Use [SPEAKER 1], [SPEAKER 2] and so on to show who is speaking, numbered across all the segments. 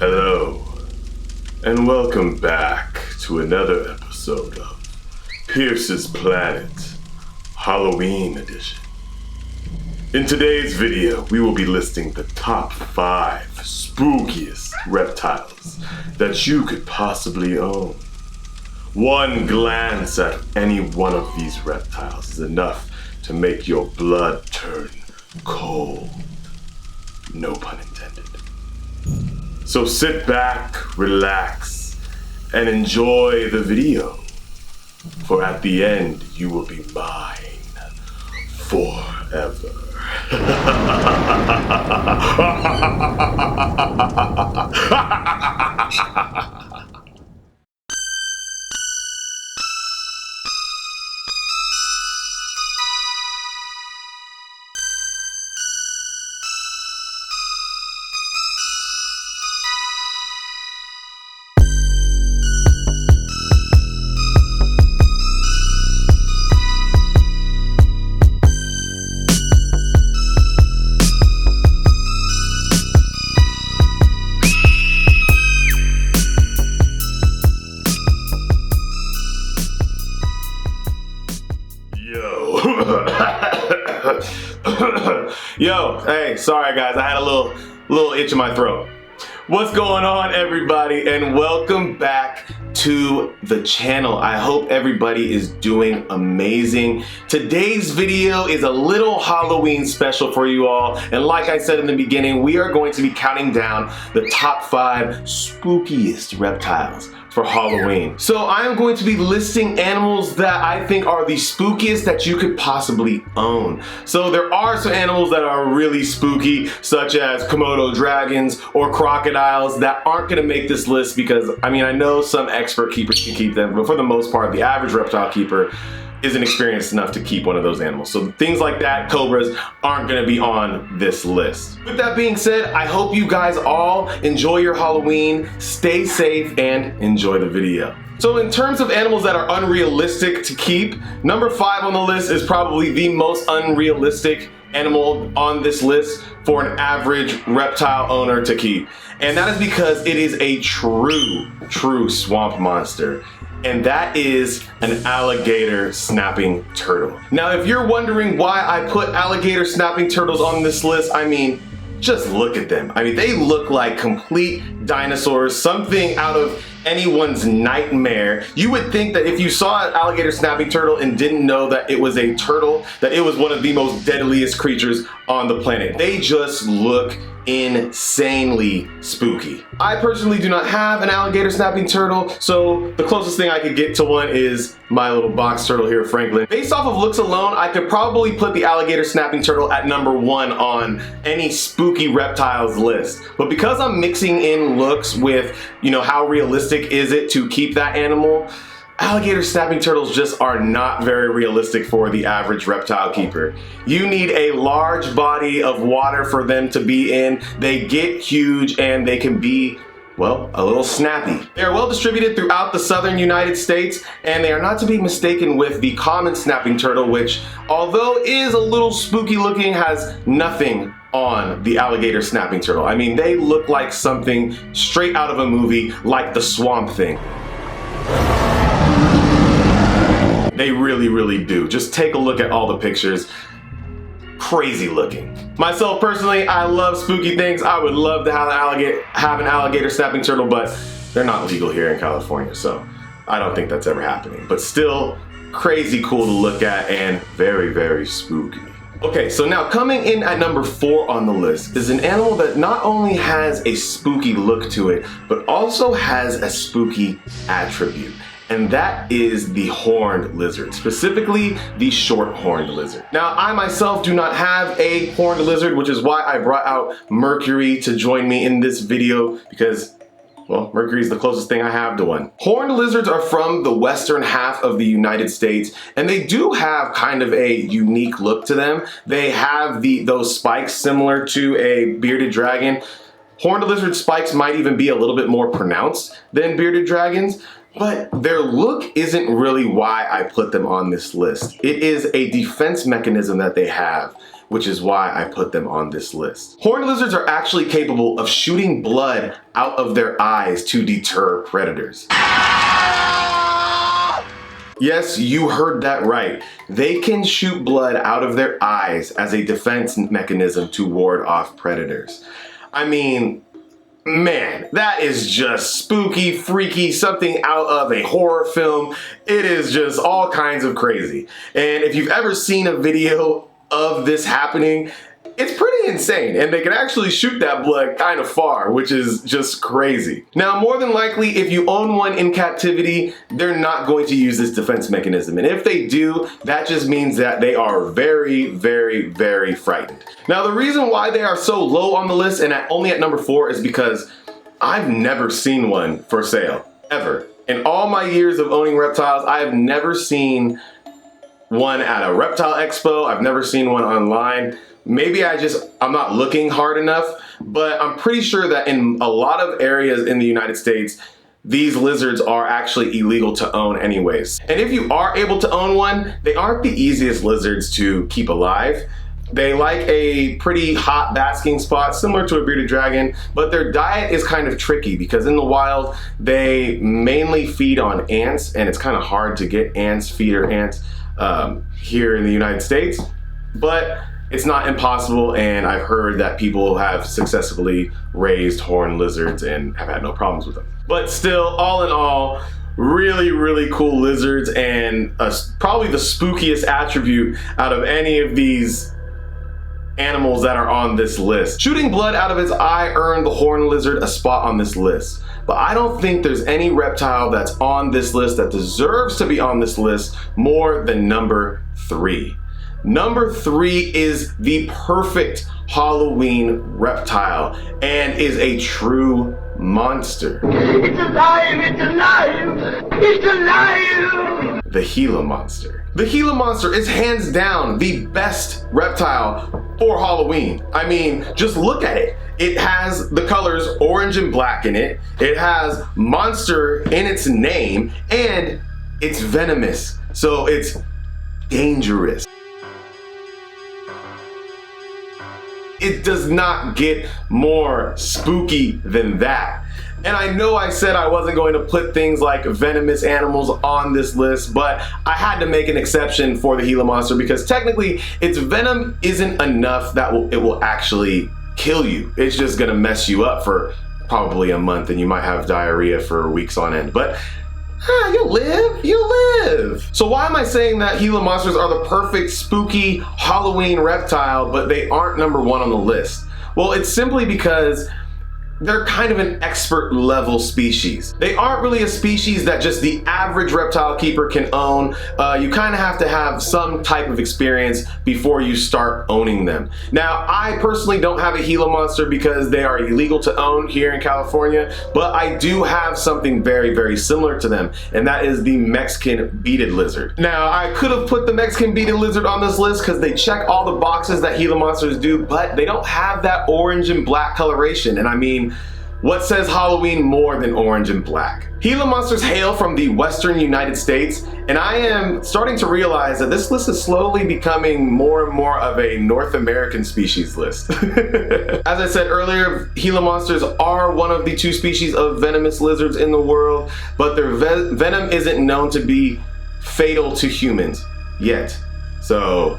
[SPEAKER 1] Hello, and welcome back to another episode of Pierce's Planet, Halloween edition. In today's video, we will be listing the top 5 spookiest reptiles that you could possibly own. One glance at any one of these reptiles is enough to make your blood turn cold. No pun intended. So sit back, relax, and enjoy the video. For at the end, you will be mine forever. Yo, hey, sorry guys, I had a little itch in my throat. What's going on, everybody, and welcome back to the channel. I hope everybody is doing amazing. Today's video is a little Halloween special for you all, and like I said in the beginning, we are going to be counting down the top 5 spookiest reptiles for Halloween. So I am going to be listing animals that I think are the spookiest that you could possibly own. So there are some animals that are really spooky, such as Komodo dragons or crocodiles, that aren't gonna make this list because, I mean, I know some expert keepers can keep them, but for the most part, the average reptile keeper isn't experienced enough to keep one of those animals. So things like that, cobras, aren't gonna be on this list. With that being said, I hope you guys all enjoy your Halloween, stay safe, and enjoy the video. So in terms of animals that are unrealistic to keep, number 5 on the list is probably the most unrealistic animal on this list for an average reptile owner to keep. And that is because it is a true swamp monster. And that is an alligator snapping turtle. Now, if you're wondering why I put alligator snapping turtles on this list, I mean, just look at them. I mean, they look like complete dinosaurs, something out of anyone's nightmare. You would think that if you saw an alligator snapping turtle and didn't know that it was a turtle, that it was one of the most deadliest creatures on the planet. They just look insanely spooky. I personally do not have an alligator snapping turtle, so the closest thing I could get to one is my little box turtle here, Franklin. Based off of looks alone, I could probably put the alligator snapping turtle at number 1 on any spooky reptiles list. But because I'm mixing in looks with, you know, how realistic is it to keep that animal, alligator snapping turtles just are not very realistic for the average reptile keeper. You need a large body of water for them to be in. They get huge and they can be, well, a little snappy. They are well distributed throughout the southern United States, and they are not to be mistaken with the common snapping turtle, which, although is a little spooky looking, has nothing on the alligator snapping turtle. I mean, they look like something straight out of a movie, like the Swamp Thing. They really do. Just take a look at all the pictures. Crazy looking. Myself personally, I love spooky things. I would love to have an alligator snapping turtle, but they're not legal here in California, so I don't think that's ever happening. But still, crazy cool to look at and very spooky. Okay, so now coming in at number 4 on the list is an animal that not only has a spooky look to it, but also has a spooky attribute. And that is the horned lizard, specifically the short-horned lizard. Now, I myself do not have a horned lizard, which is why I brought out Mercury to join me in this video, because, well, Mercury is the closest thing I have to one. Horned lizards are from the western half of the United States, and they do have kind of a unique look to them. They have those spikes similar to a bearded dragon. Horned lizard spikes might even be a little bit more pronounced than bearded dragons, but their look isn't really why I put them on this list. It is a defense mechanism that they have, which is why I put them on this list. Horned lizards are actually capable of shooting blood out of their eyes to deter predators. Yes, you heard that right. They can shoot blood out of their eyes as a defense mechanism to ward off predators. I mean, man, that is just spooky, freaky, something out of a horror film. It is just all kinds of crazy. And if you've ever seen a video of this happening, it's pretty insane, and they can actually shoot that blood kind of far, which is just crazy. Now, more than likely, if you own one in captivity, they're not going to use this defense mechanism. And if they do, that just means that they are very, very, very frightened. Now, the reason why they are so low on the list and only at number 4 is because I've never seen one for sale, ever. In all my years of owning reptiles, I have never seen one at a reptile expo. I've never seen one online. Maybe I'm not looking hard enough, but I'm pretty sure that in a lot of areas in the United States, these lizards are actually illegal to own anyways. And if you are able to own one, they aren't the easiest lizards to keep alive. They like a pretty hot basking spot, similar to a bearded dragon, but their diet is kind of tricky because in the wild, they mainly feed on ants, and it's kind of hard to get feeder ants here in the United States. But it's not impossible, and I've heard that people have successfully raised horned lizards and have had no problems with them. But still, all in all, really, really cool lizards, and probably the spookiest attribute out of any of these animals that are on this list. Shooting blood out of its eye earned the horned lizard a spot on this list. But I don't think there's any reptile that's on this list that deserves to be on this list more than number 3. Number 3 is the perfect Halloween reptile and is a true monster.
[SPEAKER 2] It's alive! It's alive! It's alive!
[SPEAKER 1] The Gila monster. The Gila monster is hands down the best reptile for Halloween. I mean, just look at it. It has the colors orange and black in it. It has monster in its name, and it's venomous, so it's dangerous. It does not get more spooky than that. And I know I said I wasn't going to put things like venomous animals on this list, but I had to make an exception for the Gila monster because technically its venom isn't enough that it will actually kill you. It's just gonna mess you up for probably a month and you might have diarrhea for weeks on end. But you'll live. So why am I saying that Gila monsters are the perfect spooky Halloween reptile, but they aren't number 1 on the list? Well, it's simply because they're kind of an expert level species. They aren't really a species that just the average reptile keeper can own. You kind of have to have some type of experience before you start owning them. Now, I personally don't have a Gila monster because they are illegal to own here in California, but I do have something very, very similar to them, and that is the Mexican beaded lizard. Now, I could have put the Mexican beaded lizard on this list because they check all the boxes that Gila monsters do, but they don't have that orange and black coloration. And I mean, what says Halloween more than orange and black? Gila monsters hail from the western United States, and I am starting to realize that this list is slowly becoming more and more of a North American species list. As I said earlier, Gila monsters are one of the 2 species of venomous lizards in the world, but their venom isn't known to be fatal to humans yet. So,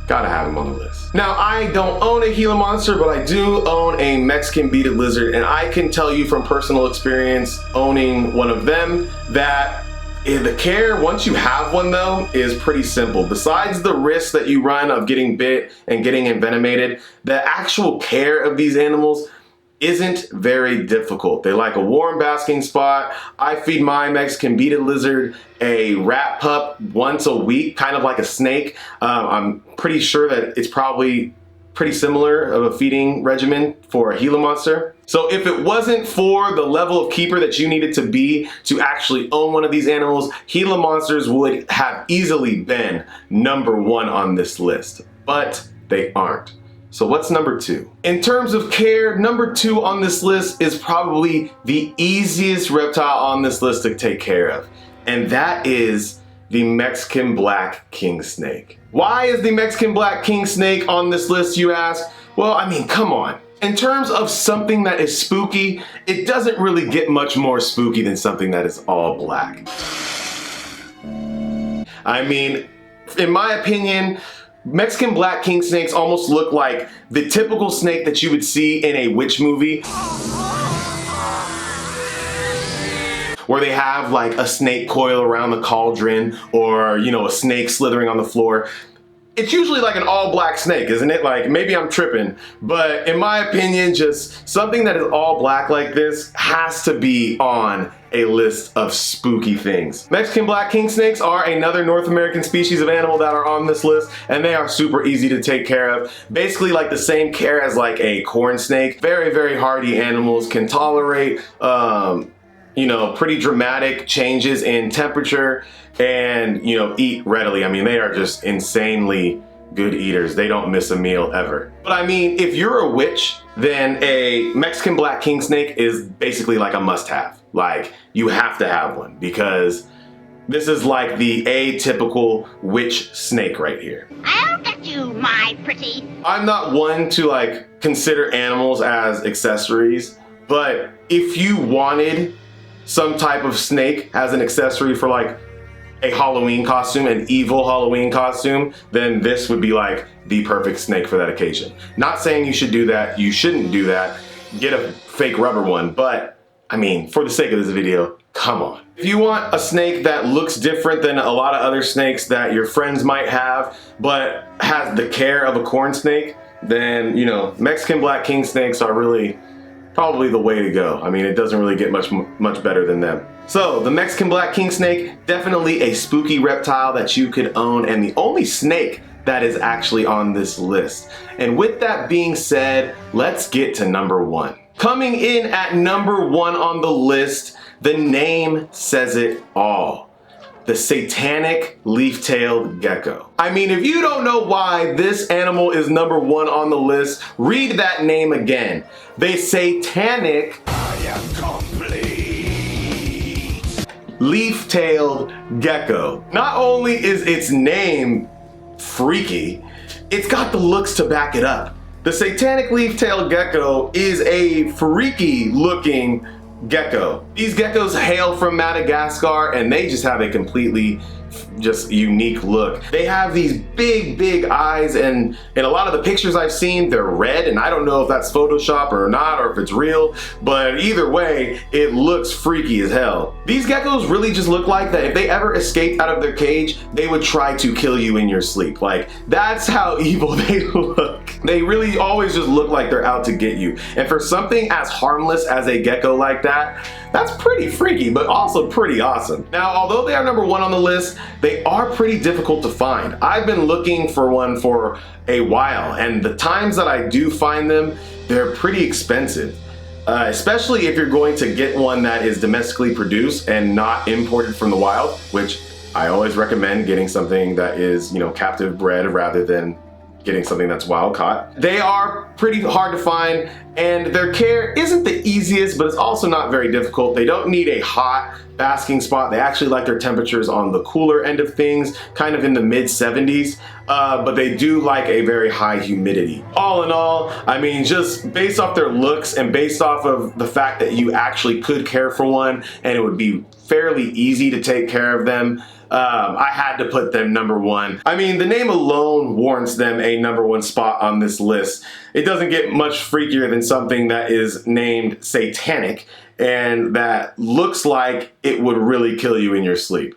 [SPEAKER 1] gotta have them on the list. Now, I don't own a Gila monster, but I do own a Mexican beaded lizard, and I can tell you from personal experience owning one of them that the care, once you have one though, is pretty simple. Besides the risk that you run of getting bit and getting envenomated, the actual care of these animals isn't very difficult. They like a warm basking spot. I feed my Mexican beaded lizard a rat pup once a week, kind of like a snake. I'm pretty sure that it's probably pretty similar of a feeding regimen for a Gila monster. So if it wasn't for the level of keeper that you needed to be to actually own one of these animals, Gila monsters would have easily been number 1 on this list, but they aren't. So what's number 2? In terms of care, number 2 on this list is probably the easiest reptile on this list to take care of, and that is the Mexican black king snake. Why is the Mexican black king snake on this list, you ask? Well, I mean, come on. In terms of something that is spooky, it doesn't really get much more spooky than something that is all black. I mean, in my opinion, Mexican black king snakes almost look like the typical snake that you would see in a witch movie, where they have like a snake coil around the cauldron, or, you know, a snake slithering on the floor. It's usually like an all black snake, isn't it? Like, maybe I'm tripping, but in my opinion, just something that is all black like this has to be on a list of spooky things. Mexican black king snakes are another North American species of animal that are on this list, and they are super easy to take care of. Basically like the same care as like a corn snake. Very, very hardy animals, can tolerate you know, pretty dramatic changes in temperature, and, you know, eat readily. I mean, they are just insanely good eaters. They don't miss a meal ever. But I mean, if you're a witch, then a Mexican black king snake is basically like a must-have. Like, you have to have one, because this is like the atypical witch snake right here.
[SPEAKER 2] I'll get you, my pretty.
[SPEAKER 1] I'm not one to like consider animals as accessories, but if you wanted some type of snake as an accessory for like a Halloween costume, an evil Halloween costume, then this would be like the perfect snake for that occasion. Not saying you should do that, you shouldn't do that, get a fake rubber one, but I mean, for the sake of this video, come on. If you want a snake that looks different than a lot of other snakes that your friends might have, but has the care of a corn snake, then, you know, Mexican black king snakes are really probably the way to go. I mean, it doesn't really get much better than them. So the Mexican black king snake, definitely a spooky reptile that you could own, and the only snake that is actually on this list. And with that being said, let's get to number one. Coming in at number one on the list, the name says it all. The satanic leaf-tailed gecko. I mean, if you don't know why this animal is number one on the list, read that name again. The satanic leaf-tailed gecko. Not only is its name freaky, it's got the looks to back it up. The satanic leaf-tailed gecko is a freaky looking gecko. These geckos hail from Madagascar, and they just have a completely just unique look. They have these big eyes, and in a lot of the pictures I've seen, they're red, and I don't know if that's Photoshop or not, or if it's real, but either way, it looks freaky as hell. These geckos really just look like that if they ever escaped out of their cage, they would try to kill you in your sleep. Like, that's how evil they look. They really always just look like they're out to get you. And for something as harmless as a gecko like that, that's pretty freaky, but also pretty awesome. Now, although they are number one on the list, they are pretty difficult to find. I've been looking for one for a while, and the times that I do find them, they're pretty expensive. Especially if you're going to get one that is domestically produced and not imported from the wild, which I always recommend getting something that is, you know, captive bred rather than getting something that's wild caught. They are pretty hard to find, and their care isn't the easiest, but it's also not very difficult. They don't need a hot basking spot. They actually like their temperatures on the cooler end of things, kind of in the mid 70s, but they do like a very high humidity. All in all, I mean, just based off their looks and based off of the fact that you actually could care for one and it would be fairly easy to take care of them, I had to put them number one. I mean, the name alone warrants them a number one spot on this list. It doesn't get much freakier than something that is named satanic and that looks like it would really kill you in your sleep.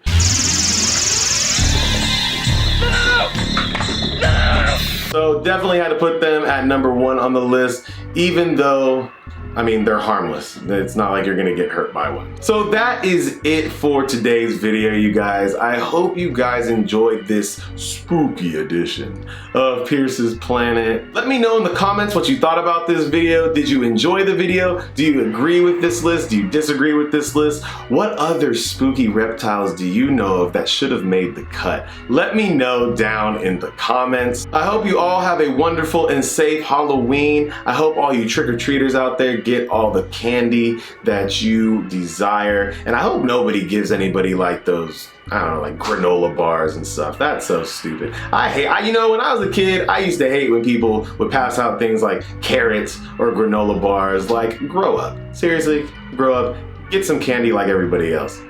[SPEAKER 1] So definitely had to put them at number one on the list, even though, I mean, they're harmless. It's not like you're gonna get hurt by one. So that is it for today's video, you guys. I hope you guys enjoyed this spooky edition of Pierce's Planet. Let me know in the comments what you thought about this video. Did you enjoy the video? Do you agree with this list? Do you disagree with this list? What other spooky reptiles do you know of that should have made the cut? Let me know down in the comments. I hope you all have a wonderful and safe Halloween. I hope all you trick-or-treaters out there get all the candy that you desire. And I hope nobody gives anybody like those, I don't know, like granola bars and stuff. That's so stupid. You know, when I was a kid, I used to hate when people would pass out things like carrots or granola bars. Like, grow up. Seriously, grow up. Get some candy like everybody else.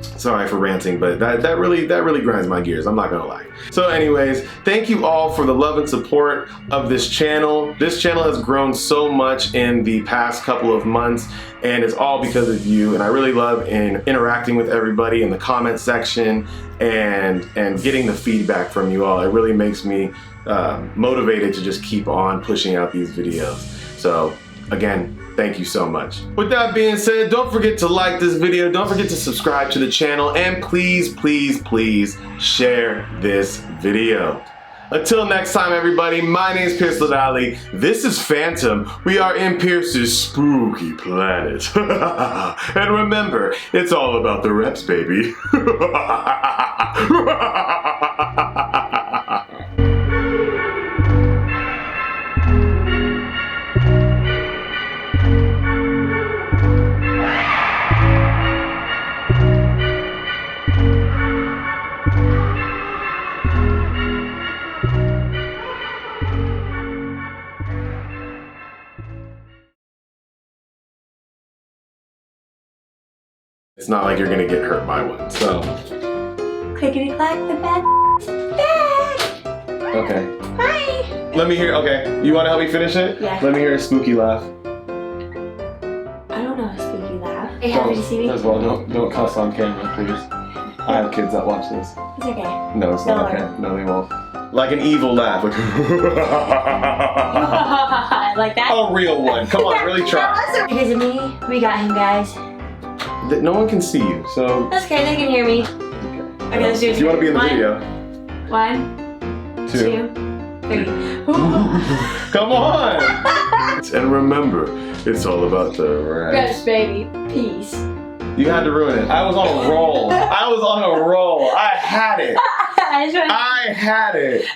[SPEAKER 1] Sorry for ranting, but that really grinds my gears, I'm not gonna lie. So anyways, thank you all for the love and support of this channel. This channel has grown so much in the past couple of months, and it's all because of you. And I really love interacting with everybody in the comment section and getting the feedback from you all. It really makes me motivated to just keep on pushing out these videos. So again, thank you so much. With that being said, don't forget to like this video, don't forget to subscribe to the channel, and please, please, please share this video. Until next time, everybody, my name is Pierce Lavalley. This is Phantom. We are in Pierce's spooky planet. And remember, it's all about the reps, baby. It's not like you're gonna get hurt by one, so.
[SPEAKER 3] Clickety clack, the bad bag.
[SPEAKER 1] Okay.
[SPEAKER 3] Hi.
[SPEAKER 1] Let me hear, okay. You wanna help me finish it?
[SPEAKER 3] Yeah.
[SPEAKER 1] Let me hear a spooky laugh.
[SPEAKER 3] I don't know a spooky laugh. Are you happy to see me?
[SPEAKER 1] First of all, don't cuss on camera, please. I have kids that watch this.
[SPEAKER 3] It's okay.
[SPEAKER 1] No, it's not okay. No, they won't. Like an evil laugh.
[SPEAKER 3] Like that?
[SPEAKER 1] A real one. Come on, really try.
[SPEAKER 3] Because of me, we got him, guys.
[SPEAKER 1] No one can see you, so.
[SPEAKER 3] That's okay, they can hear me. Okay, let's do it.
[SPEAKER 1] If you want to be in the video.
[SPEAKER 3] 1, 2, 3.
[SPEAKER 1] Come on! And remember, it's all about the rest.
[SPEAKER 3] Yes, baby. Peace.
[SPEAKER 1] You had to ruin it. I was on a roll. I was on a roll. I had it. I had it.